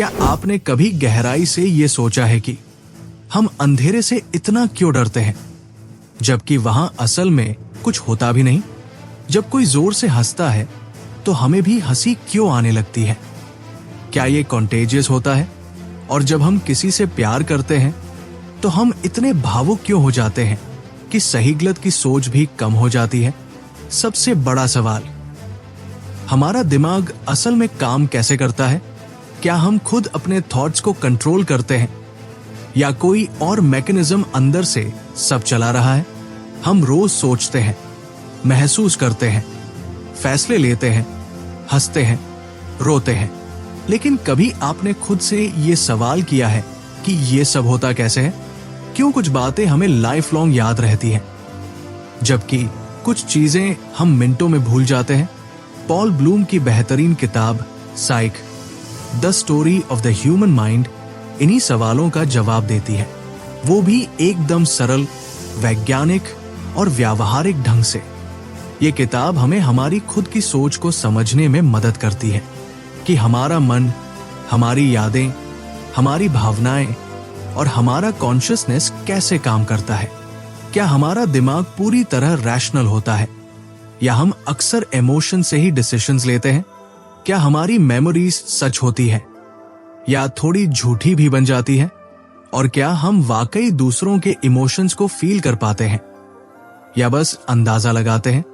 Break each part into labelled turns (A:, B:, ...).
A: क्या आपने कभी गहराई से ये सोचा है कि हम अंधेरे से इतना क्यों डरते हैं, जबकि वहां असल में कुछ होता भी नहीं? जब कोई जोर से हंसता है तो हमें भी हंसी क्यों आने लगती है? क्या ये कॉन्टेजियस होता है? और जब हम किसी से प्यार करते हैं तो हम इतने भावुक क्यों हो जाते हैं कि सही गलत की सोच भी कम हो जाती है? सबसे बड़ा सवाल, हमारा दिमाग असल में काम कैसे करता है? क्या हम खुद अपने थॉट्स को कंट्रोल करते हैं या कोई और मैकेनिज्म अंदर से सब चला रहा है? हम रोज सोचते हैं, महसूस करते हैं, फैसले लेते हैं, हंसते हैं, रोते हैं, लेकिन कभी आपने खुद से ये सवाल किया है कि ये सब होता कैसे है? क्यों कुछ बातें हमें लाइफ लॉन्ग याद रहती हैं, जबकि कुछ चीजें हम मिनटों में भूल जाते हैं? पॉल ब्लूम की बेहतरीन किताब psych, the story of the human mind इन्हीं सवालों का जवाब देती है, वो भी एकदम सरल, वैज्ञानिक और व्यावहारिक ढंग से। ये किताब हमें हमारी खुद की सोच को समझने में मदद करती है कि हमारा मन, हमारी यादें, हमारी भावनाएं और हमारा कॉन्शियसनेस कैसे काम करता है। क्या हमारा दिमाग पूरी तरह रैशनल होता है या हम अक्सर इमोशन से ही डिसीजंस लेते हैं? क्या हमारी मेमोरीज सच होती है या थोड़ी झूठी भी बन जाती है? और क्या हम वाकई दूसरों के इमोशंस को फील कर पाते हैं या बस अंदाजा लगाते हैं?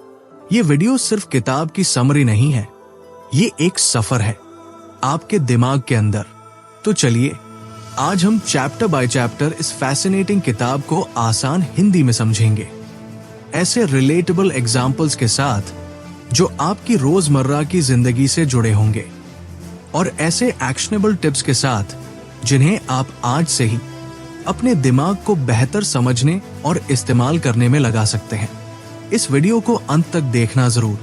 A: ये वीडियो सिर्फ किताब की समरी नहीं है, ये एक सफर है आपके दिमाग के अंदर। तो चलिए आज हम चैप्टर बाय चैप्टर इस फैसिनेटिंग किताब को आसान हिंदी में समझेंगे, ऐसे रिलेटेबल एग्जाम्पल्स के साथ जो आपकी रोजमर्रा की जिंदगी से जुड़े होंगे, और ऐसे एक्शनेबल टिप्स के साथ जिन्हें आप आज से ही अपने दिमाग को बेहतर समझने और इस्तेमाल करने में लगा सकते हैं। इस वीडियो को अंत तक देखना जरूर,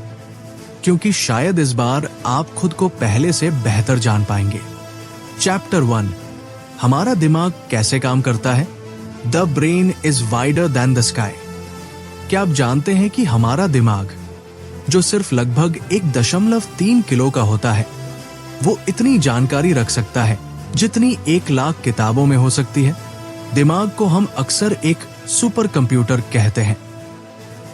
A: क्योंकि शायद इस बार आप खुद को पहले से बेहतर जान पाएंगे। चैप्टर 1, हमारा दिमाग कैसे काम करता है? The brain is wider than the sky. क्या आप जानते हैं कि हमारा दिमाग, जो सिर्फ लगभग 1.3 किलो का होता है, वो इतनी जानकारी रख सकता है जितनी 1 लाख किताबों में हो सकती है। दिमाग को हम अक्सर एक सुपर कंप्यूटर कहते हैं,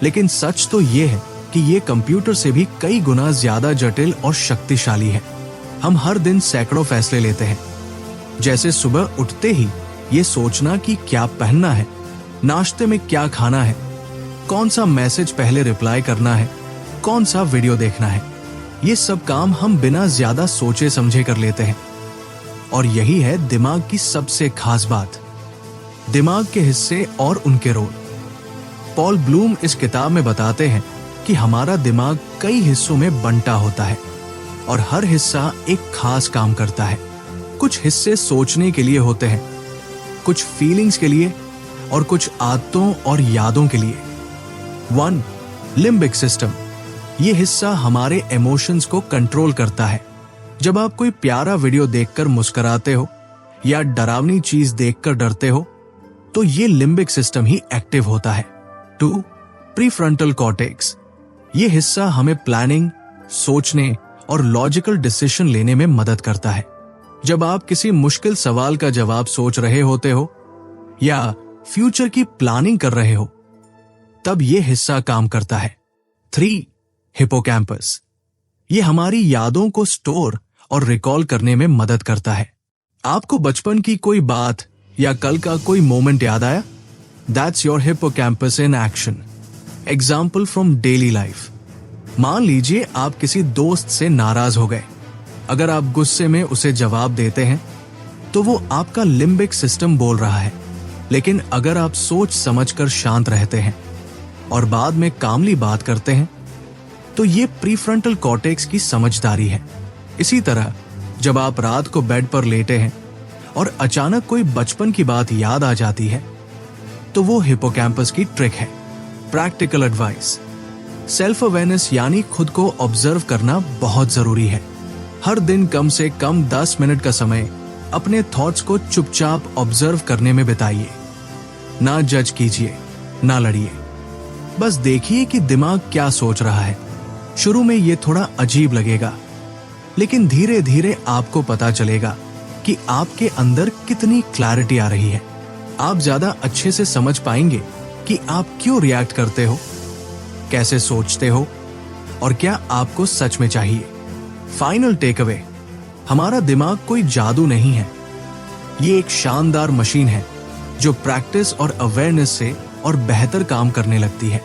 A: लेकिन सच तो ये है कि ये कंप्यूटर से भी कई गुना ज्यादा जटिल और शक्तिशाली है। हम हर दिन सैकड़ों फैसले लेते हैं, जैसे सुबह उठते ही ये सोचना कि क्या पहनना है, नाश्ते में क्या खाना है, कौन सा मैसेज पहले रिप्लाई करना है, कौन सा वीडियो देखना है। ये सब काम हम बिना ज्यादा सोचे समझे कर लेते हैं, और यही है दिमाग की सबसे खास बात, दिमाग के हिस्से और उनके रोल। पॉल ब्लूम इस किताब में बताते हैं कि हमारा दिमाग कई हिस्सों में बंटा होता है और हर हिस्सा एक खास काम करता है। कुछ हिस्से सोचने के लिए होते हैं, कुछ फीलिंग्स के लिए और कुछ आदतों और यादों के लिए। 1. Limbic system. ये हिस्सा हमारे इमोशंस को कंट्रोल करता है। जब आप कोई प्यारा वीडियो देखकर मुस्कुराते हो या डरावनी चीज देखकर डरते हो, तो ये लिम्बिक सिस्टम ही एक्टिव होता है। 2. Prefrontal cortex. ये हिस्सा हमें प्लानिंग, सोचने और लॉजिकल डिसीजन लेने में मदद करता है। जब आप किसी मुश्किल सवाल का जवाब सोच रहे होते हो या फ्यूचर की प्लानिंग कर रहे हो, तब ये हिस्सा काम करता है। 3. हिपोकैम्पस। ये हमारी यादों को स्टोर और रिकॉल करने में मदद करता है। आपको बचपन की कोई बात या कल का कोई मोमेंट याद आया? That's your hippocampus in action. Example from daily life. मान लीजिए आप किसी दोस्त से नाराज हो गए। अगर आप गुस्से में उसे जवाब देते हैं तो वो आपका लिम्बिक सिस्टम बोल रहा है, लेकिन अगर आप सोच समझकर शांत रहते हैं और बाद में कामली बात करते हैं तो ये प्रीफ्रंटल कॉर्टेक्स की समझदारी है। इसी तरह जब आप रात को बेड पर लेटे हैं और अचानक कोई बचपन की बात याद आ जाती है, तो वो हिपोकैम्पस की ट्रिक है। Practical advice. सेल्फ अवेयरनेस यानी खुद को ऑब्जर्व करना बहुत जरूरी है। हर दिन कम से कम 10 मिनट का समय अपने थॉट्स को चुपचाप ऑब्जर्व करने में बिताइए। ना जज कीजिए, ना लड़िए, बस देखिए कि दिमाग क्या सोच रहा है। शुरू में ये थोड़ा अजीब लगेगा, लेकिन धीरे धीरे आपको पता चलेगा कि कि आपके अंदर कितनी क्लैरिटी आ रही है। आप ज्यादा अच्छे से समझ पाएंगे कि आप क्यों रिएक्ट करते हो, कैसे सोचते हो और क्या आपको सच में चाहिए। फाइनल टेक अवे, हमारा दिमाग कोई जादू नहीं है। ये एक शानदार मशीन है जो प्रैक्टिस और अवेयरनेस से और बेहतर काम करने लगती है।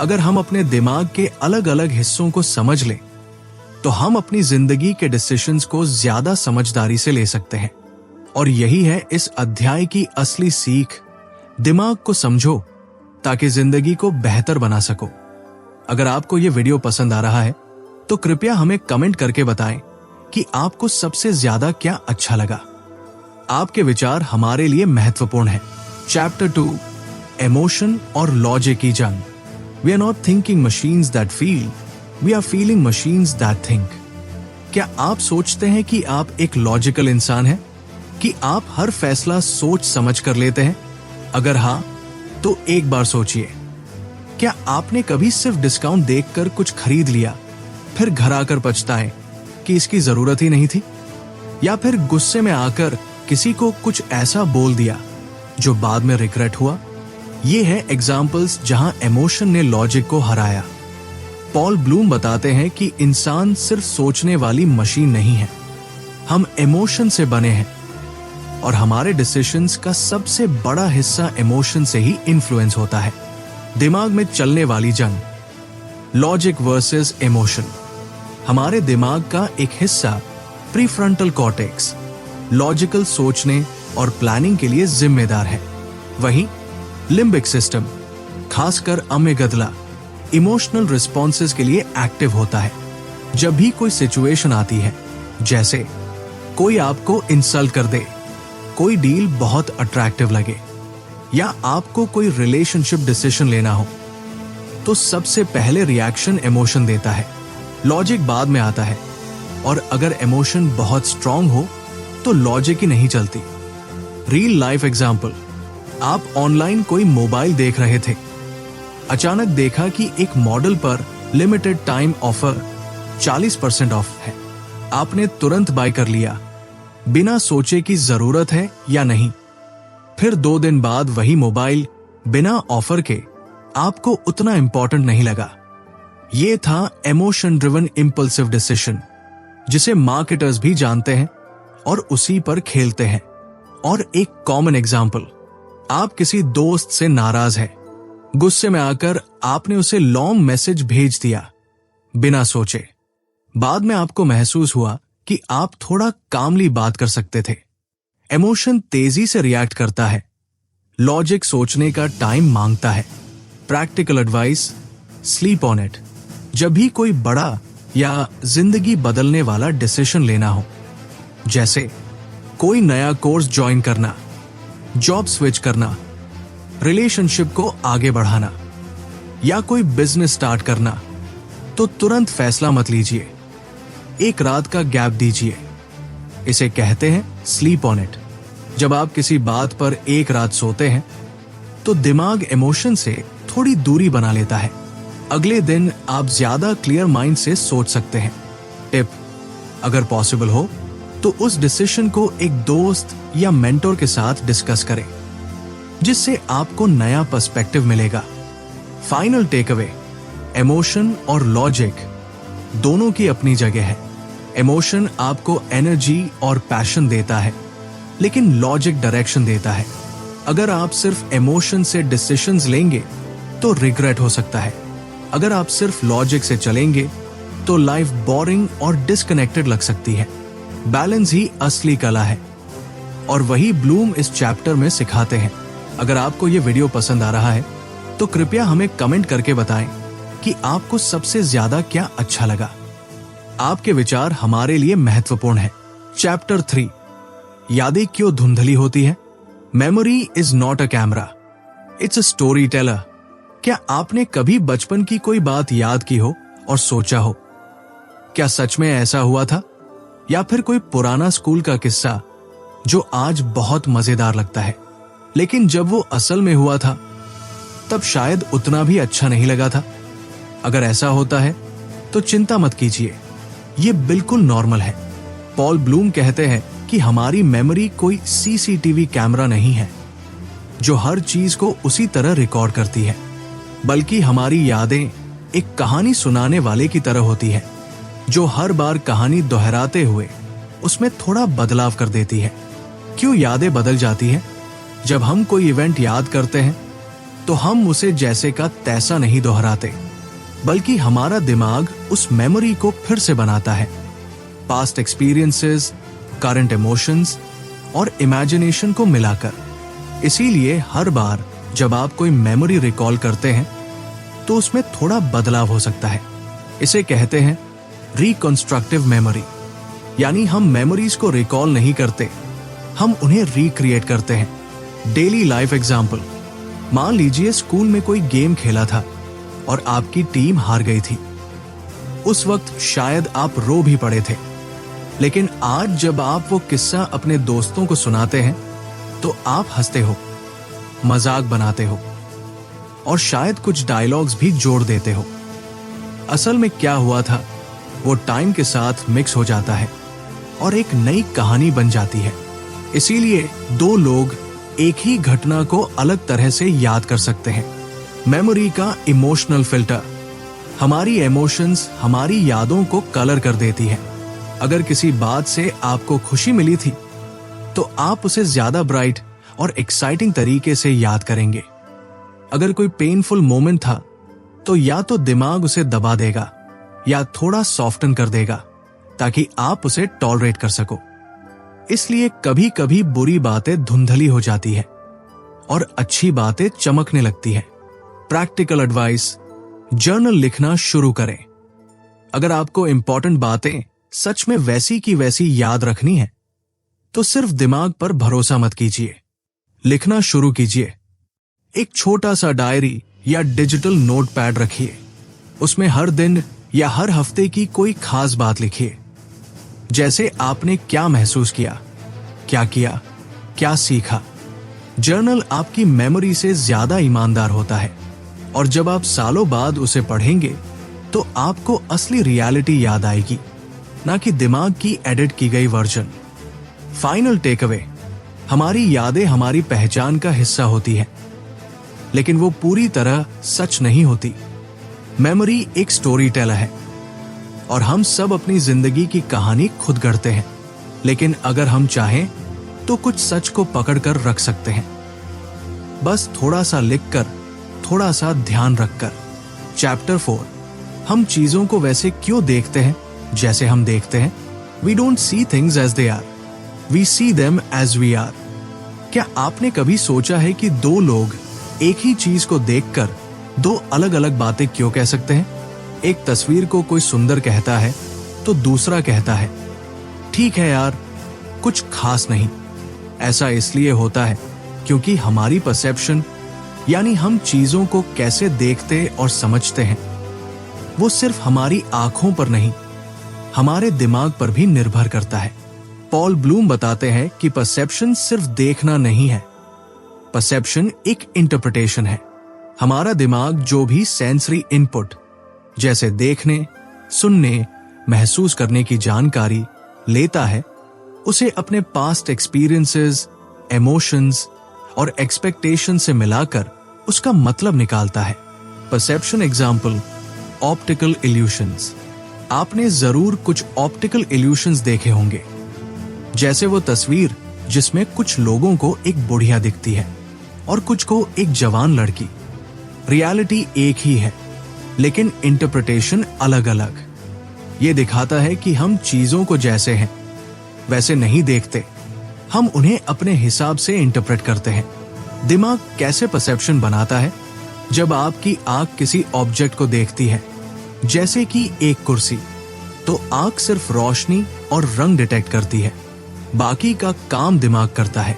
A: अगर हम अपने दिमाग के अलग अलग हिस्सों को समझ लें तो हम अपनी जिंदगी के डिसीजंस को ज्यादा समझदारी से ले सकते हैं। और यही है इस अध्याय की असली सीख। दिमाग को समझो ताकि जिंदगी को बेहतर बना सको। अगर आपको यह वीडियो पसंद आ रहा है तो कृपया हमें कमेंट करके बताएं कि आपको सबसे ज्यादा क्या अच्छा लगा। आपके विचार हमारे लिए महत्वपूर्ण है। चैप्टर 2, इमोशन और लॉजिक की जंग। We are not thinking machines that feel, we are feeling machines that think. क्या आप सोचते हैं कि आप एक लॉजिकल इंसान हैं, कि आप हर फैसला सोच समझ कर लेते हैं? अगर हाँ, तो एक बार सोचिए, क्या आपने कभी सिर्फ डिस्काउंट देखकर कुछ खरीद लिया, फिर घर आकर पछताएं कि इसकी जरूरत ही नहीं थी? या फिर गुस्से में आकर किसी को कुछ ऐसा बोल दिया जो बाद में रिग्रेट हुआ? ये है एग्जाम्पल्स जहां इमोशन ने लॉजिक को हराया। पॉल ब्लूम बताते हैं कि इंसान सिर्फ सोचने वाली मशीन नहीं है, हम इमोशन से बने हैं और हमारे डिसीजंस का सबसे बड़ा हिस्सा इमोशन से ही इन्फ्लुएंस होता है। दिमाग में चलने वाली जंग, लॉजिक वर्सेस इमोशन। हमारे दिमाग का एक हिस्सा प्रीफ्रंटल कॉर्टेक्स लॉजिकल सोचने और प्लानिंग के लिए जिम्मेदार है। वहीं लिम्बिक सिस्टम, खासकर अमेगदला, इमोशनल रिस्पॉन्सेस के लिए एक्टिव होता है। जब भी कोई सिचुएशन आती है, जैसे कोई आपको इंसल्ट कर दे, कोई डील बहुत अट्रैक्टिव लगे या आपको कोई रिलेशनशिप डिसीजन लेना हो, तो सबसे पहले रिएक्शन इमोशन देता है, लॉजिक बाद में आता है। और अगर इमोशन बहुत स्ट्रांग हो तो लॉजिक ही नहीं चलती। रियल लाइफ एग्जांपल, आप ऑनलाइन कोई मोबाइल देख रहे थे, अचानक देखा कि एक मॉडल पर लिमिटेड टाइम ऑफर 40% ऑफ है। आपने तुरंत बाय कर लिया, बिना सोचे कि जरूरत है या नहीं। फिर 2 दिन बाद वही मोबाइल बिना ऑफर के आपको उतना इंपॉर्टेंट नहीं लगा। यह था इमोशन ड्रिवन इंपल्सिव डिसीजन, जिसे मार्केटर्स भी जानते हैं और उसी पर खेलते हैं। और एक कॉमन एग्जाम्पल, आप किसी दोस्त से नाराज हैं, गुस्से में आकर आपने उसे लॉन्ग मैसेज भेज दिया बिना सोचे। बाद में आपको महसूस हुआ कि आप थोड़ा कामली बात कर सकते थे। इमोशन तेजी से रिएक्ट करता है, लॉजिक सोचने का टाइम मांगता है। Practical advice, sleep on it. जब भी कोई बड़ा या जिंदगी बदलने वाला डिसीजन लेना हो, जैसे कोई नया कोर्स ज्वाइन करना, जॉब स्विच करना, रिलेशनशिप को आगे बढ़ाना या कोई बिजनेस स्टार्ट करना, तो तुरंत फैसला मत लीजिए, एक रात का गैप दीजिए। इसे कहते हैं स्लीप ऑन इट। जब आप किसी बात पर एक रात सोते हैं तो दिमाग इमोशन से थोड़ी दूरी बना लेता है। अगले दिन आप ज्यादा क्लियर माइंड से सोच सकते हैं। टिप, अगर पॉसिबल हो तो उस डिसीजन को एक दोस्त या मेंटोर के साथ डिस्कस करें, जिससे आपको नया पर्सपेक्टिव मिलेगा। फाइनल टेक अवे, इमोशन और लॉजिक दोनों की अपनी जगह है। इमोशन आपको एनर्जी और पैशन देता है, लेकिन लॉजिक डायरेक्शन देता है। अगर आप सिर्फ इमोशन से डिसीजंस लेंगे तो रिग्रेट हो सकता है। अगर आप सिर्फ लॉजिक से चलेंगे तो लाइफ बोरिंग और डिस्कनेक्टेड लग सकती है। बैलेंस ही असली कला है और वही ब्लूम इस चैप्टर में सिखाते हैं। अगर आपको ये वीडियो पसंद आ रहा है तो कृपया हमें कमेंट करके बताएं कि आपको सबसे ज्यादा क्या अच्छा लगा। आपके विचार हमारे लिए महत्वपूर्ण है। चैप्टर 3, यादें क्यों धुंधली होती है। Memory is not a camera, it's a story teller. क्या आपने कभी बचपन की कोई बात याद की हो और सोचा हो, क्या सच में ऐसा हुआ था? या फिर कोई पुराना स्कूल का किस्सा जो आज बहुत मजेदार लगता है, लेकिन जब वो असल में हुआ था तब शायद उतना भी अच्छा नहीं लगा था। अगर ऐसा होता है तो चिंता मत कीजिए, ये बिल्कुल नॉर्मल है। पॉल ब्लूम कहते हैं कि हमारी मेमोरी कोई सीसीटीवी कैमरा नहीं है जो हर चीज को उसी तरह रिकॉर्ड करती है, बल्कि हमारी यादें एक कहानी सुनाने वाले की तरह होती है जो हर बार कहानी दोहराते हुए उसमें थोड़ा बदलाव कर देती है। क्यों यादें बदल जाती हैं? जब हम कोई इवेंट याद करते हैं तो हम उसे जैसे का तैसा नहीं दोहराते, बल्कि हमारा दिमाग उस मेमोरी को फिर से बनाता है। पास्ट एक्सपीरियंसेस, करंट इमोशंस और इमेजिनेशन को मिलाकर। इसीलिए हर बार जब आप कोई मेमोरी रिकॉल करते हैं तो उसमें थोड़ा बदलाव हो सकता है। इसे कहते हैं रिकंस्ट्रक्टिव मेमोरी। यानी हम मेमोरीज को रिकॉल नहीं करते, हम उन्हें रिक्रिएट करते हैं। डेली लाइफ एग्जाम्पल, मान लीजिए स्कूल में कोई गेम खेला था और आपकी टीम हार गई थी। उस वक्त शायद आप रो भी पड़े थे, लेकिन आज जब आप वो किस्सा अपने दोस्तों को सुनाते हैं तो आप हंसते हो, मजाक बनाते हो और शायद कुछ डायलॉग्स भी जोड़ देते हो। असल में क्या हुआ था वो टाइम के साथ मिक्स हो जाता है और एक नई कहानी बन जाती है। इसीलिए दो लोग एक ही घटना को अलग तरह से याद कर सकते हैं। मेमोरी का इमोशनल फिल्टर, हमारी इमोशंस हमारी यादों को कलर कर देती है। अगर किसी बात से आपको खुशी मिली थी तो आप उसे ज्यादा ब्राइट और एक्साइटिंग तरीके से याद करेंगे। अगर कोई पेनफुल मोमेंट था तो या तो दिमाग उसे दबा देगा या थोड़ा सॉफ्टन कर देगा ताकि आप उसे टॉलरेट कर सको। इसलिए कभी कभी बुरी बातें धुंधली हो जाती है और अच्छी बातें चमकने लगती है। प्रैक्टिकल एडवाइस, जर्नल लिखना शुरू करें। अगर आपको इंपॉर्टेंट बातें सच में वैसी की वैसी याद रखनी है तो सिर्फ दिमाग पर भरोसा मत कीजिए, लिखना शुरू कीजिए। एक छोटा सा डायरी या डिजिटल नोटपैड रखिए। उसमें हर दिन या हर हफ्ते की कोई खास बात लिखिए, जैसे आपने क्या महसूस किया, क्या सीखा। जर्नल आपकी मेमोरी से ज्यादा ईमानदार होता है और जब आप सालों बाद उसे पढ़ेंगे तो आपको असली रियलिटी याद आएगी, ना कि दिमाग की एडिट की गई वर्जन। फाइनल टेक अवे, हमारी यादें हमारी पहचान का हिस्सा होती है, लेकिन वो पूरी तरह सच नहीं होती। मेमोरी एक स्टोरी टेलर है और हम सब अपनी जिंदगी की कहानी खुद गढ़ते हैं, लेकिन अगर हम चाहें तो कुछ सच को पकड़ कर रख सकते हैं, बस थोड़ा सा लिखकर, थोड़ा सा ध्यान रखकर। चैप्टर 4, हम चीजों को वैसे क्यों देखते हैं जैसे हम देखते हैं। We don't see things as they are, we see them as we are। क्या आपने कभी सोचा है कि दो लोग एक ही चीज को देखकर दो अलग अलग बातें क्यों कह सकते हैं? एक तस्वीर को कोई सुंदर कहता है तो दूसरा कहता है ठीक है यार, कुछ खास नहीं। ऐसा इसलिए होता है क्योंकि हमारी परसेप्शन, यानी हम चीजों को कैसे देखते और समझते हैं, वो सिर्फ हमारी आंखों पर नहीं, हमारे दिमाग पर भी निर्भर करता है। पॉल ब्लूम बताते हैं कि परसेप्शन सिर्फ देखना नहीं है, परसेप्शन एक इंटरप्रिटेशन है। हमारा दिमाग जो भी सेंसरी इनपुट जैसे देखने, सुनने, महसूस करने की जानकारी लेता है, उसे अपने पास्ट एक्सपीरियंसेस, इमोशंस और एक्सपेक्टेशन से मिलाकर उसका मतलब निकालता है। Perception example, optical illusions. आपने जरूर कुछ ऑप्टिकल इल्यूशंस देखे होंगे, जैसे वो तस्वीर जिसमें कुछ लोगों को एक बुढ़िया दिखती है और कुछ को एक जवान लड़की। रियलिटी एक ही है, लेकिन इंटरप्रिटेशन अलग अलग। ये दिखाता है कि हम चीजों को जैसे हैं वैसे नहीं देखते, हम उन्हें अपने हिसाब से इंटरप्रेट करते हैं। दिमाग कैसे परसेप्शन बनाता है? जब आपकी आंख किसी ऑब्जेक्ट को देखती है, जैसे कि एक कुर्सी, तो आंख सिर्फ रोशनी और रंग डिटेक्ट करती है, बाकी का काम दिमाग करता है।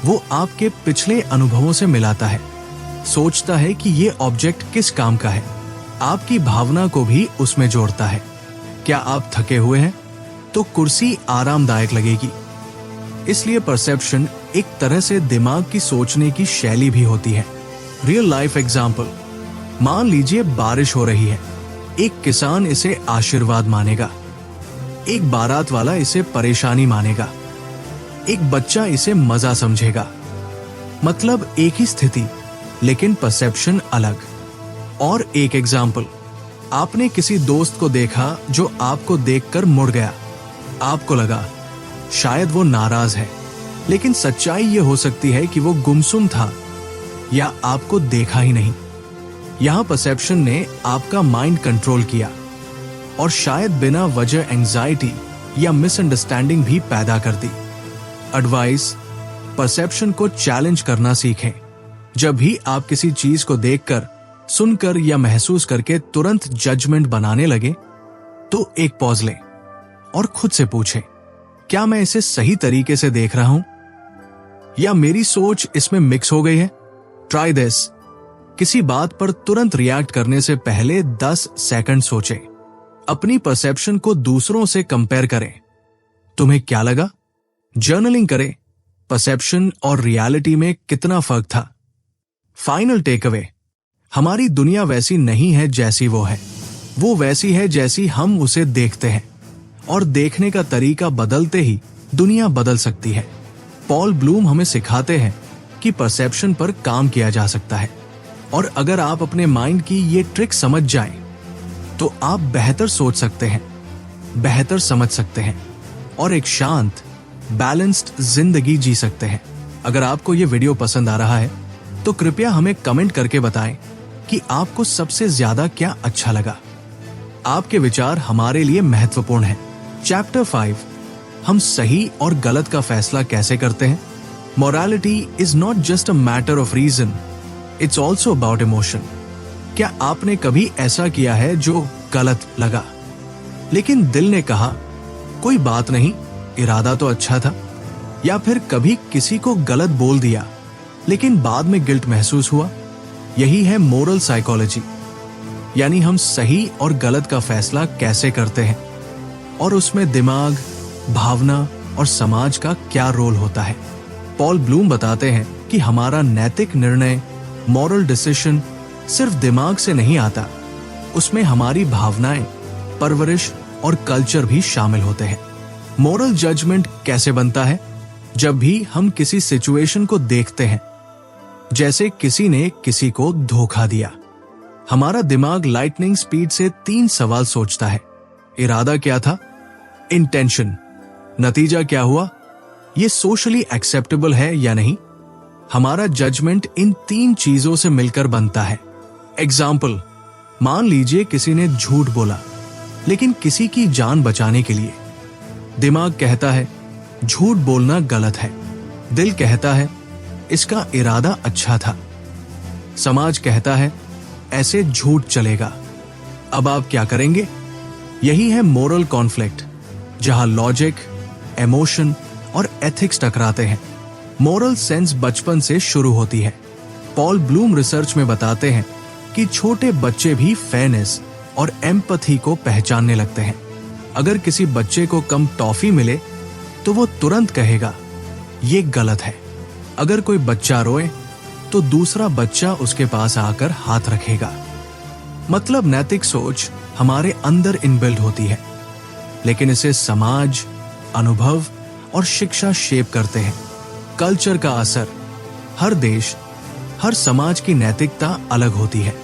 A: वो आपके पिछले अनुभवों से मिलाता है, सोचता है कि ये ऑब्जेक्ट किस काम का है, आपकी भावना को भी उसमें जोड़ता है। क्या आप थके हुए हैं तो कुर्सी आरामदायक लगेगी। इसलिए परसेप्शन एक तरह से दिमाग की सोचने की शैली भी होती है। रियल लाइफ एग्जाम्पल, मान लीजिए बारिश हो रही है। एक किसान इसे आशीर्वाद मानेगा, एक बारात वाला इसे परेशानी मानेगा। एक बच्चा इसे मजा समझेगा। मतलब एक ही स्थिति लेकिन परसेप्शन अलग। और एक एग्जाम्पल, आपने किसी दोस्त को देखा जो आपको देखकर मुड़ गया। आपको लगा शायद वो नाराज है, लेकिन सच्चाई ये हो सकती है कि वो गुमसुम था या आपको देखा ही नहीं। यहां परसेप्शन ने आपका माइंड कंट्रोल किया और शायद बिना वजह एंजाइटी या मिसअंडरस्टैंडिंग भी पैदा कर दी। एडवाइस, परसेप्शन को चैलेंज करना सीखें। जब भी आप किसी चीज को देखकर, सुनकर या महसूस करके तुरंत जजमेंट बनाने लगे, तो एक पॉज लें और खुद से पूछें, क्या मैं इसे सही तरीके से देख रहा हूं या मेरी सोच इसमें मिक्स हो गई है? Try this. किसी बात पर तुरंत रिएक्ट करने से पहले 10 सेकंड सोचें। अपनी परसेप्शन को दूसरों से कंपेयर करें। तुम्हें क्या लगा? जर्नलिंग करें। परसेप्शन और रियलिटी में कितना फर्क था? फाइनल टेक अवे, हमारी दुनिया वैसी नहीं है जैसी वो है। वो वैसी है जैसी हम उसे देखते हैं, और देखने का तरीका बदलते ही दुनिया बदल सकती है। पॉल ब्लूम हमें सिखाते हैं कि परसेप्शन पर काम किया जा सकता है, और अगर आप अपने माइंड की ये ट्रिक समझ जाएं, तो आप बेहतर सोच सकते हैं, बेहतर समझ सकते हैं और एक शांत, बैलेंस्ड जिंदगी जी सकते हैं। अगर आपको ये वीडियो पसंद आ रहा है तो कृपया हमें कमेंट करके बताएं कि आपको सबसे ज्यादा क्या अच्छा लगा। आपके विचार हमारे लिए महत्वपूर्ण हैं। चैप्टर 5, हम सही और गलत का फैसला कैसे करते हैं। Morality is not just a matter of reason, it's also about emotion. क्या आपने कभी ऐसा किया है जो गलत लगा, लेकिन दिल ने कहा कोई बात नहीं, इरादा तो अच्छा था? या फिर कभी किसी को गलत बोल दिया लेकिन बाद में गिल्ट महसूस हुआ? यही है मोरल साइकोलॉजी, यानी हम सही और गलत का फैसला कैसे करते हैं और उसमें दिमाग, भावना और समाज का क्या रोल होता है। पॉल ब्लूम बताते हैं कि हमारा नैतिक निर्णय, मॉरल डिसीजन सिर्फ दिमाग से नहीं आता, उसमें हमारी भावनाएं, परवरिश और कल्चर भी शामिल होते हैं। मोरल जजमेंट कैसे बनता है? जब भी हम किसी सिचुएशन को देखते हैं, जैसे किसी ने किसी को धोखा दिया, हमारा दिमाग लाइटनिंग स्पीड से 3 सवाल सोचता है। इरादा क्या था? इंटेंशन। नतीजा क्या हुआ? ये सोशली एक्सेप्टेबल है या नहीं? हमारा जजमेंट इन 3 चीजों से मिलकर बनता है। एग्जाम्पल, मान लीजिए किसी ने झूठ बोला लेकिन किसी की जान बचाने के लिए। दिमाग कहता है झूठ बोलना गलत है, दिल कहता है इसका इरादा अच्छा था, समाज कहता है ऐसे झूठ चलेगा। अब आप क्या करेंगे? यही है मोरल कॉन्फ्लिक्ट, जहां लॉजिक, इमोशन और एथिक्स टकराते हैं। मोरल सेंस बचपन से शुरू होती है। पॉल ब्लूम रिसर्च में बताते हैं कि छोटे बच्चे भी फेयरनेस और एम्पैथी को पहचानने लगते हैं। अगर किसी बच्चे को कम टॉफी मिले तो वो तुरंत कहेगा ये गलत है। अगर कोई बच्चा रोए तो दूसरा बच्चा उसके पास आकर हाथ रखेगा। मतलब नैतिक सोच हमारे अंदर इनबिल्ट होती है, लेकिन इसे समाज, अनुभव और शिक्षा शेप करते हैं। कल्चर का असर, हर देश, हर समाज की नैतिकता अलग होती है।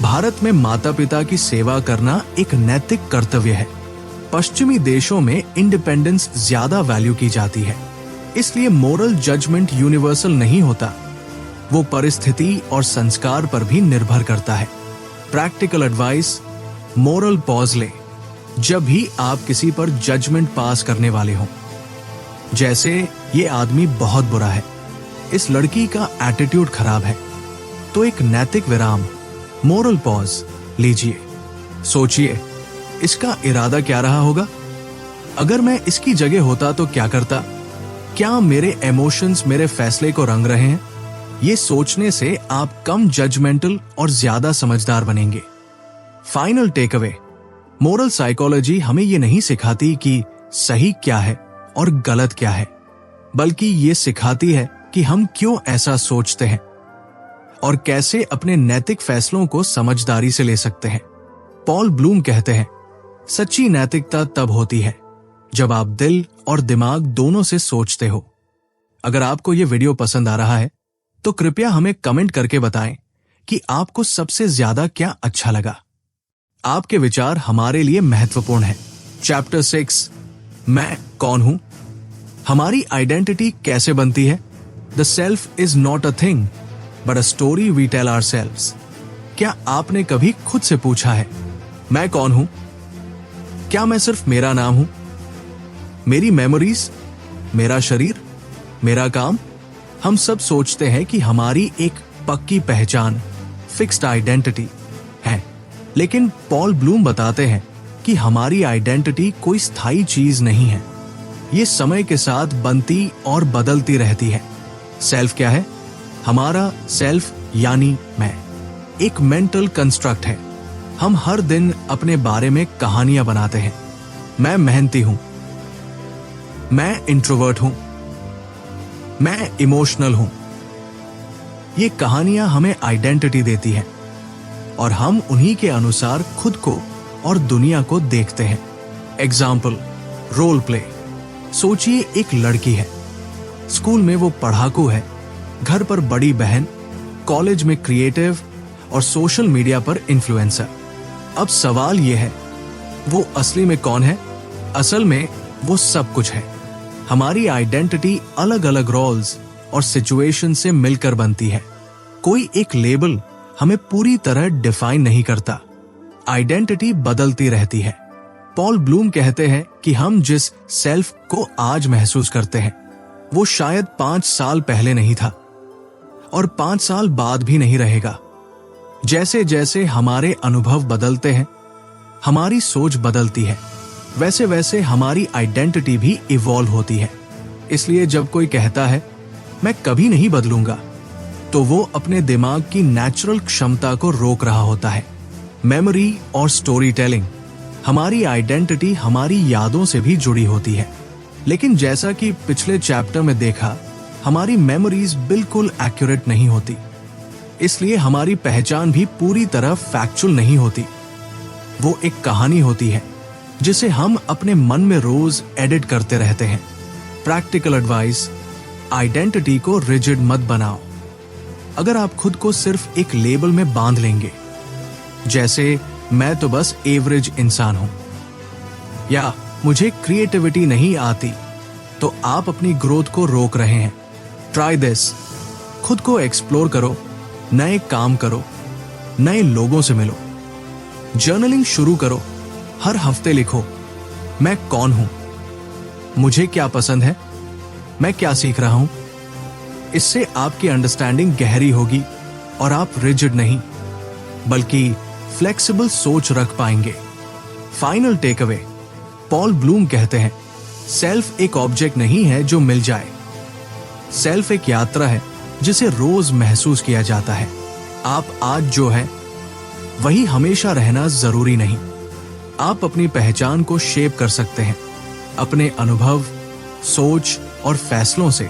A: भारत में माता पिता की सेवा करना एक नैतिक कर्तव्य है। पश्चिमी देशों में इंडिपेंडेंस ज्यादा वैल्यू की जाती है। इसलिए मोरल जजमेंट यूनिवर्सल नहीं होता, वो परिस्थिति और संस्कार पर भी निर्भर करता है। प्रैक्टिकल एडवाइस, मोरल पॉज लें जब भी आप किसी पर जजमेंट पास करने वाले हों। जैसे ये आदमी बहुत बुरा है, इस लड़की का एटीट्यूड खराब है, तो एक नैतिक विराम, मोरल पॉज लीजिए। सोचिए इसका इरादा क्या रहा होगा? अगर मैं इसकी जगह होता तो क्या करता? क्या मेरे इमोशंस मेरे फैसले को रंग रहे हैं? ये सोचने से आप कम जजमेंटल और ज्यादा समझदार बनेंगे। Final take away, moral psychology हमें ये नहीं सिखाती कि सही क्या है और गलत क्या है, बल्कि ये सिखाती है कि हम क्यों ऐसा सोचते हैं और कैसे अपने नैतिक फैसलों को समझदारी से ले सकते हैं। पॉल ब्लूम कहते हैं सच्ची नैतिकता तब होती है जब आप दिल और दिमाग दोनों से सोचते हो। अगर आपको ये वीडियो पसंद आ रहा है तो कृपया हमें कमेंट करके बताएं कि आपको सबसे ज्यादा क्या अच्छा लगा। आपके विचार हमारे लिए महत्वपूर्ण हैं। चैप्टर 6, मैं कौन हूं? हमारी आइडेंटिटी कैसे बनती है? The self is not a thing but a story we tell ourselves. क्या आपने कभी खुद से पूछा है, मैं कौन हूं? क्या मैं सिर्फ मेरा नाम हूं? मेरी मेमोरीज, मेरा शरीर, मेरा काम? हम सब सोचते हैं कि हमारी एक पक्की पहचान, फिक्स्ड आइडेंटिटी है, लेकिन पॉल ब्लूम बताते हैं कि हमारी आइडेंटिटी कोई स्थायी चीज नहीं है। ये समय के साथ बनती और बदलती रहती है। सेल्फ क्या है? हमारा सेल्फ यानी मैं एक मेंटल कंस्ट्रक्ट है। हम हर दिन अपने बारे में कहानियां बनाते हैं। मैं मेहनती हूं, मैं इंट्रोवर्ट हूं, मैं इमोशनल हूं। ये कहानियां हमें आइडेंटिटी देती हैं और हम उन्हीं के अनुसार खुद को और दुनिया को देखते हैं। Example, role play. सोचिए एक लड़की है, स्कूल में वो पढ़ाकू है, घर पर बड़ी बहन, कॉलेज में क्रिएटिव और सोशल मीडिया पर इन्फ्लुएंसर। अब सवाल यह है, वो असली में कौन है? असल में वो सब कुछ है। हमारी आइडेंटिटी अलग अलग रोल्स और सिचुएशन से मिलकर बनती है। कोई एक लेबल हमें पूरी तरह डिफाइन नहीं करता। आइडेंटिटी बदलती रहती है। पॉल ब्लूम कहते हैं कि हम जिस सेल्फ को आज महसूस करते हैं वो शायद 5 साल पहले नहीं था और 5 साल बाद भी नहीं रहेगा। जैसे जैसे हमारे अनुभव बदलते हैं, हमारी सोच बदलती है, वैसे वैसे हमारी आइडेंटिटी भी इवॉल्व होती है। इसलिए जब कोई कहता है मैं कभी नहीं बदलूंगा, तो वो अपने दिमाग की नेचुरल क्षमता को रोक रहा होता है। मेमोरी और स्टोरी टेलिंग। हमारी आइडेंटिटी हमारी यादों से भी जुड़ी होती है, लेकिन जैसा कि पिछले चैप्टर में देखा, हमारी मेमोरीज बिल्कुल एक्यूरेट नहीं होती। इसलिए हमारी पहचान भी पूरी तरह फैक्चुअल नहीं होती। वो एक कहानी होती है जिसे हम अपने मन में रोज एडिट करते रहते हैं। प्रैक्टिकल एडवाइस, आइडेंटिटी को रिजिड मत बनाओ। अगर आप खुद को सिर्फ एक लेबल में बांध लेंगे, जैसे मैं तो बस एवरेज इंसान हूं या मुझे क्रिएटिविटी नहीं आती, तो आप अपनी ग्रोथ को रोक रहे हैं। Try this. खुद को एक्सप्लोर करो, नए काम करो, नए लोगों से मिलो, जर्नलिंग शुरू करो। हर हफ्ते लिखो, मैं कौन हूं, मुझे क्या पसंद है, मैं क्या सीख रहा हूं। इससे आपकी अंडरस्टैंडिंग गहरी होगी और आप रिजिड नहीं बल्कि फ्लेक्सिबल सोच रख पाएंगे। Final take away. Paul Bloom कहते हैं, सेल्फ एक ऑब्जेक्ट नहीं है जो मिल जाए। सेल्फ एक यात्रा है जिसे रोज महसूस किया जाता है। आप आज जो है वही हमेशा रहना जरूरी नहीं। आप अपनी पहचान को शेप कर सकते हैं अपने अनुभव, सोच और फैसलों से।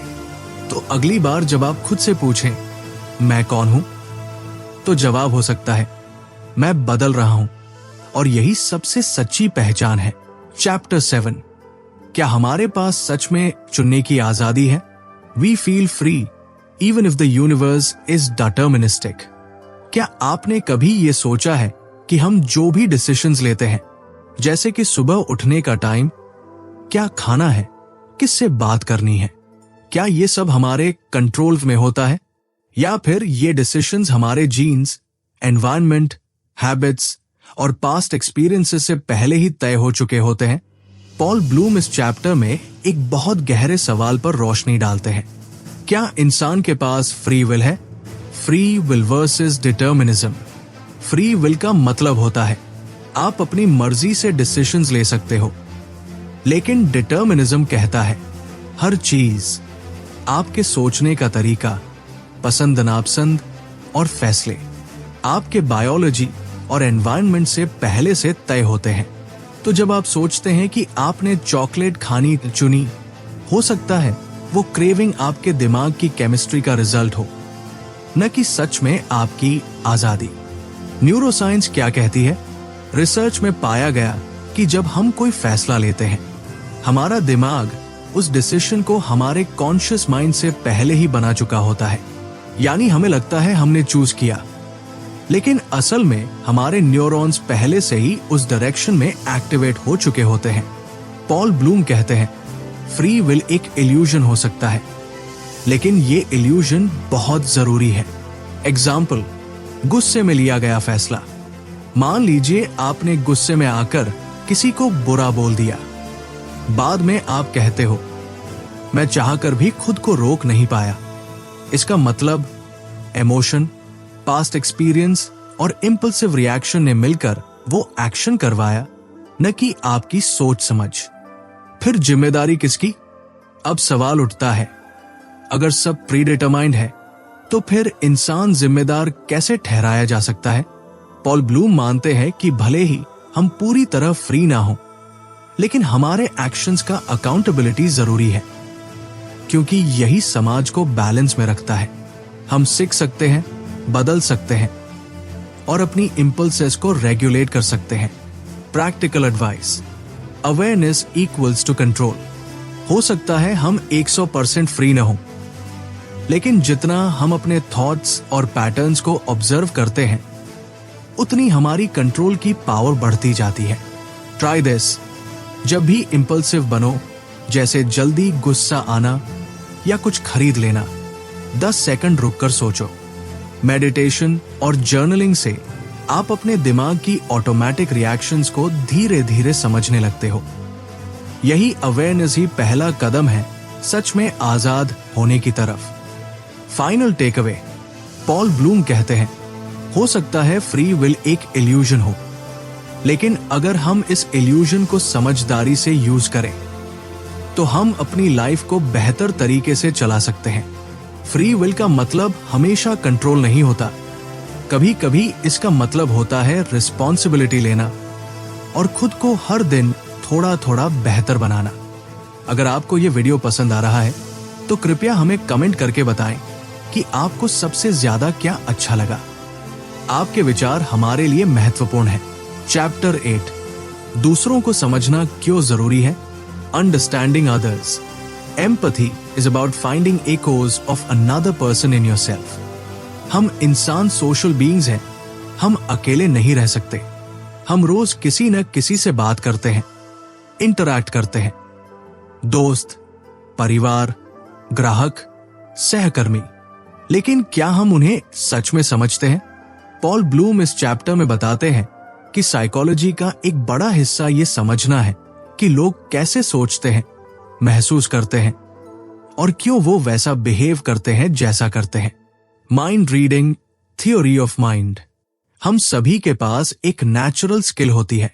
A: तो अगली बार जब आप खुद से पूछें मैं कौन हूं, तो जवाब हो सकता है मैं बदल रहा हूं, और यही सबसे सच्ची पहचान है। चैप्टर 7, क्या हमारे पास सच में चुनने की आजादी है? We feel free even if the universe is deterministic. क्या आपने कभी ये सोचा है कि हम जो भी डिसीजंस लेते हैं, जैसे कि सुबह उठने का टाइम, क्या खाना है, किससे बात करनी है, क्या ये सब हमारे कंट्रोल में होता है? या फिर ये डिसीजंस हमारे जीन्स, एनवायरनमेंट, हैबिट्स और पास्ट एक्सपीरियंसेस से पहले ही तय हो चुके होते हैं? पॉल ब्लूम इस चैप्टर में एक बहुत गहरे सवाल पर रोशनी डालते हैं। क्या इंसान के पास फ्री विल है? Free will versus determinism. Free will का मतलब होता है आप अपनी मर्जी से डिसीजंस ले सकते हो, लेकिन डिटर्मिनिज्म कहता है हर चीज, आपके सोचने का तरीका, पसंद नापसंद और फैसले आपके बायोलॉजी और एनवायरनमेंट से पहले से तय होते हैं। तो जब आप सोचते हैं कि आपने चॉकलेट खानी चुनी, हो सकता है वो क्रेविंग आपके दिमाग की केमिस्ट्री का रिजल्ट हो, न कि सच में आपकी आजादी। न्यूरोसाइंस क्या कहती है? रिसर्च में पाया गया कि जब हम कोई फैसला लेते हैं, हमारा दिमाग उस डिसीजन को हमारे कॉन्शियस माइंड से पहले ही बना चुका होता है। यानी हमें लगता है हमने चूज किया, लेकिन असल में हमारे न्यूरॉन्स पहले से ही उस डायरेक्शन में एक्टिवेट हो चुके होते हैं। पॉल ब्लूम कहते हैं, फ्री विल एक इल्यूजन हो सकता है, लेकिन ये इल्यूजन बहुत जरूरी है। एग्जाम्पल, गुस्से में लिया गया फैसला। मान लीजिए आपने गुस्से में आकर किसी को बुरा बोल दिया। बाद में आप कहते हो, मैं चाहकर भी खुद को रोक नहीं पाया। इसका मतलब इमोशन, पास्ट एक्सपीरियंस और इंपल्सिव रिएक्शन ने मिलकर वो एक्शन करवाया, न कि आपकी सोच समझ। फिर जिम्मेदारी किसकी? अब सवाल उठता है, अगर सब प्रीडिटरमाइंड है तो फिर इंसान जिम्मेदार कैसे ठहराया जा सकता है? पॉल ब्लूम मानते हैं कि भले ही हम पूरी तरह फ्री ना हो, लेकिन हमारे एक्शंस का अकाउंटेबिलिटी जरूरी है, क्योंकि यही समाज को बैलेंस में रखता है। हम सीख सकते हैं, बदल सकते हैं और अपनी इंपल्सेस को रेगुलेट कर सकते हैं। Practical advice, awareness equals to control. हो सकता है हम 100% फ्री न हो, लेकिन जितना हम अपने थॉट्स और पैटर्न्स को ऑब्जर्व करते हैं, उतनी हमारी कंट्रोल की पावर बढ़ती जाती है। Try this. जब भी इंपल्सिव बनो, जैसे जल्दी गुस्सा आना या कुछ खरीद लेना, 10 सेकंड रुककर सोचो। मेडिटेशन और जर्नलिंग से आप अपने दिमाग की ऑटोमेटिक रिएक्शंस को धीरे धीरे समझने लगते हो। यही अवेयरनेस ही पहला कदम है सच में आजाद होने की तरफ। Final take away, Paul Bloom कहते हैं, हो सकता है फ्री विल एक इल्यूजन हो, लेकिन अगर हम इस इल्यूजन को समझदारी से यूज करें तो हम अपनी लाइफ को बेहतर तरीके से चला सकते हैं। फ्री विल का मतलब हमेशा कंट्रोल नहीं होता। कभी कभी इसका मतलब होता है रिस्पॉन्सिबिलिटी लेना और खुद को हर दिन थोड़ा थोड़ा बेहतर बनाना। अगर आपको ये वीडियो पसंद आ रहा है तो कृपया हमें कमेंट करके बताएं कि आपको सबसे ज्यादा क्या अच्छा लगा। आपके विचार हमारे लिए महत्वपूर्ण हैं। चैप्टर 8, दूसरों को समझना क्यों जरूरी है। Understanding others. Empathy is about finding echoes of another person in yourself. हम इंसान सोशल बीइंग्स हैं। हम अकेले नहीं रह सकते। हम रोज किसी न किसी से बात करते हैं, इंटरैक्ट करते हैं। दोस्त, परिवार, ग्राहक, सहकर्मी। लेकिन क्या हम उन्हें सच में समझते हैं? पॉल ब्लूम इस चैप्टर में बताते हैं कि साइकोलॉजी का एक बड़ा हिस्सा ये समझना है कि लोग कैसे सोचते हैं, महसूस करते हैं और क्यों वो वैसा बिहेव करते हैं जैसा करते हैं। Mind reading, theory of mind. हम सभी के पास एक नेचुरल स्किल होती है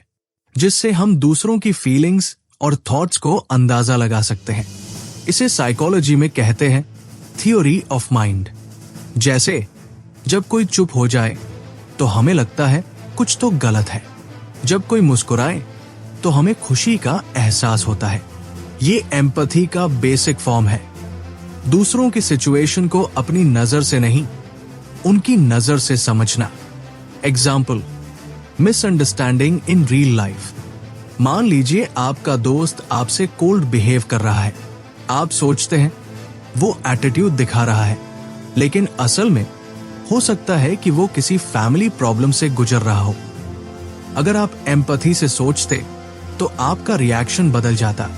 A: जिससे हम दूसरों की फीलिंग्स और थॉट्स को अंदाजा लगा सकते हैं। इसे साइकोलॉजी में कहते हैं थ्योरी ऑफ माइंड। जैसे जब कोई चुप हो जाए तो हमें लगता है कुछ तो गलत है। जब कोई मुस्कुराए तो हमें खुशी का एहसास होता है। ये एम्पैथी का बेसिक फॉर्म है। दूसरों की सिचुएशन को अपनी नजर से नहीं, उनकी नजर से समझना। Example, misunderstanding in real life. मान लीजिए आपका दोस्त आपसे कोल्ड बिहेव कर रहा है। आप सोचते हैं वो एटीट्यूड दिखा रहा है, लेकिन असल में हो सकता है कि वो किसी फैमिली प्रॉब्लम से गुजर रहा हो। अगर आप एम्पैथी से सोचते तो आपका रिएक्शन बदल जाता।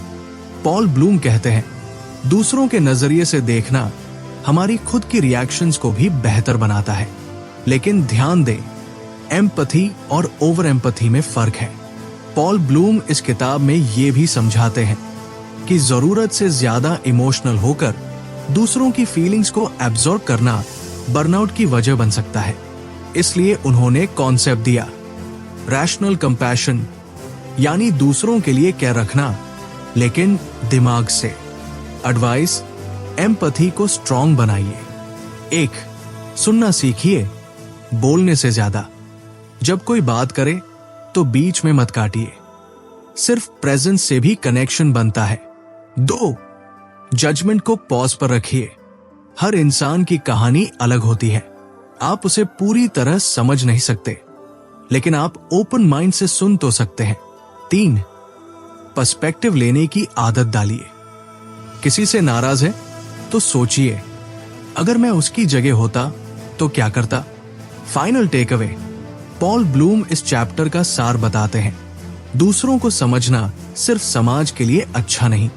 A: पॉल ब्लूम कहते हैं, दूसरों के नजरिए से देखना हमारी खुद की रिएक्शंस को भी बेहतर बनाता है। लेकिन ध्यान दें, एम्पैथी और ओवर एम्पैथी में फर्क है। पॉल ब्लूम इस किताब में ये भी समझाते हैं कि जरूरत से ज्यादा इमोशनल होकर दूसरों की फीलिंग्स को एब्जॉर्ब करना बर्नआउट की वजह बन सकता है। इसलिए उन्होंने कॉन्सेप्ट दिया, रैशनल कंपैशन, यानी दूसरों के लिए क्या रखना, लेकिन दिमाग से। एडवाइस, एम्पैथी को स्ट्रॉन्ग बनाइए। 1, सुनना सीखिए, बोलने से ज्यादा। जब कोई बात करे तो बीच में मत काटिए। सिर्फ प्रेजेंस से भी कनेक्शन बनता है। 2, जजमेंट को पॉज पर रखिए। हर इंसान की कहानी अलग होती है। आप उसे पूरी तरह समझ नहीं सकते, लेकिन आप ओपन माइंड से सुन तो सकते हैं। 3, पर्सपेक्टिव लेने की आदत डालिए। किसी से नाराज है तो सोचिए, अगर मैं उसकी जगह होता तो क्या करता। Final take away, Paul Bloom इस चैप्टर का सार बताते हैं, दूसरों को समझना सिर्फ समाज के लिए अच्छा नहीं,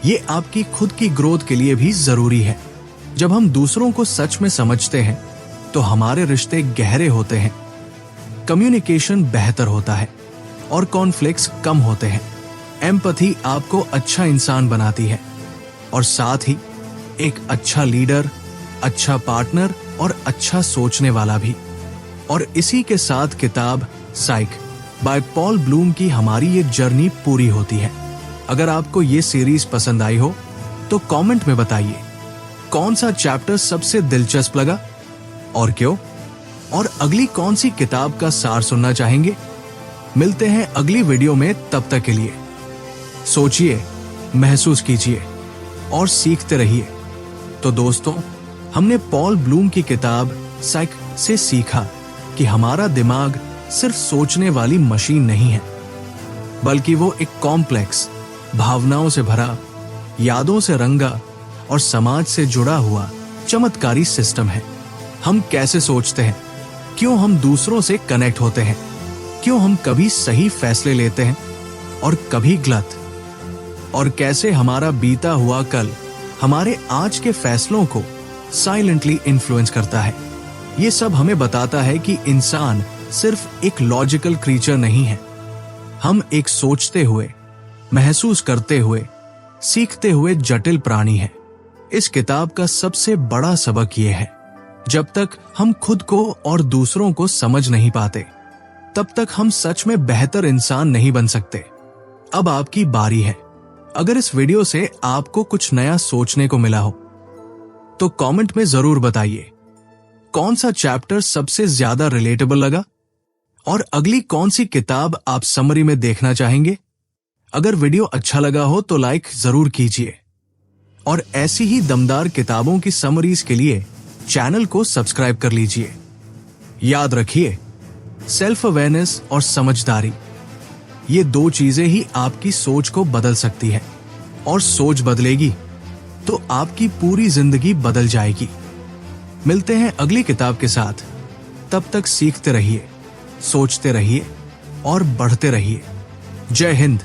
A: ये आपकी खुद की ग्रोथ के लिए भी जरूरी है। जब हम दूसरों को सच में समझते हैं तो हमारे रिश्ते गहरे होते हैं, कम्युनिकेशन बेहतर होता है और कॉन्फ्लिक्ट्स कम होते हैं। एम्पैथी आपको अच्छा इंसान बनाती है और साथ ही एक अच्छा लीडर, अच्छा पार्टनर और अच्छा सोचने वाला भी। और इसी के साथ किताब साइक बाय पॉल ब्लूम की हमारी ये जर्नी पूरी होती है। अगर आपको ये सीरीज पसंद आई हो तो कमेंट में बताइए कौन सा चैप्टर सबसे दिलचस्प लगा और क्यों, और अगली कौन सी किताब का सार सुनना चाहेंगे। मिलते हैं अगली वीडियो में, तब तक के लिए सोचिए, महसूस कीजिए और सीखते रहिए। तो दोस्तों, हमने पॉल ब्लूम की किताब साइक से सीखा कि हमारा दिमाग सिर्फ सोचने वाली मशीन नहीं है, बल्कि वो एक कॉम्प्लेक्स, भावनाओं से भरा, यादों से रंगा और समाज से जुड़ा हुआ चमत्कारी सिस्टम है। हम कैसे सोचते हैं, क्यों हम दूसरों से कनेक्ट होते हैं, क्यों हम कभी सही फैसले लेते हैं और कभी गलत, और कैसे हमारा बीता हुआ कल हमारे आज के फैसलों को साइलेंटली इन्फ्लुएंस करता है। ये सब हमें बताता है कि इंसान सिर्फ एक लॉजिकल क्रीचर नहीं है, हम एक सोचते हुए, महसूस करते हुए, सीखते हुए जटिल प्राणी हैं। इस किताब का सबसे बड़ा सबक यह है, जब तक हम खुद को और दूसरों को समझ नहीं पाते, तब तक हम सच में बेहतर इंसान नहीं बन सकते। अब आपकी बारी है। अगर इस वीडियो से आपको कुछ नया सोचने को मिला हो तो कमेंट में जरूर बताइए कौन सा चैप्टर सबसे ज्यादा रिलेटेबल लगा और अगली कौन सी किताब आप समरी में देखना चाहेंगे। अगर वीडियो अच्छा लगा हो तो लाइक जरूर कीजिए और ऐसी ही दमदार किताबों की समरीज के लिए चैनल को सब्सक्राइब कर लीजिए। याद रखिए, सेल्फ अवेयरनेस और समझदारी, ये दो चीजें ही आपकी सोच को बदल सकती है, और सोच बदलेगी तो आपकी पूरी जिंदगी बदल जाएगी। मिलते हैं अगली किताब के साथ, तब तक सीखते रहिए, सोचते रहिए और बढ़ते रहिए। जय हिंद।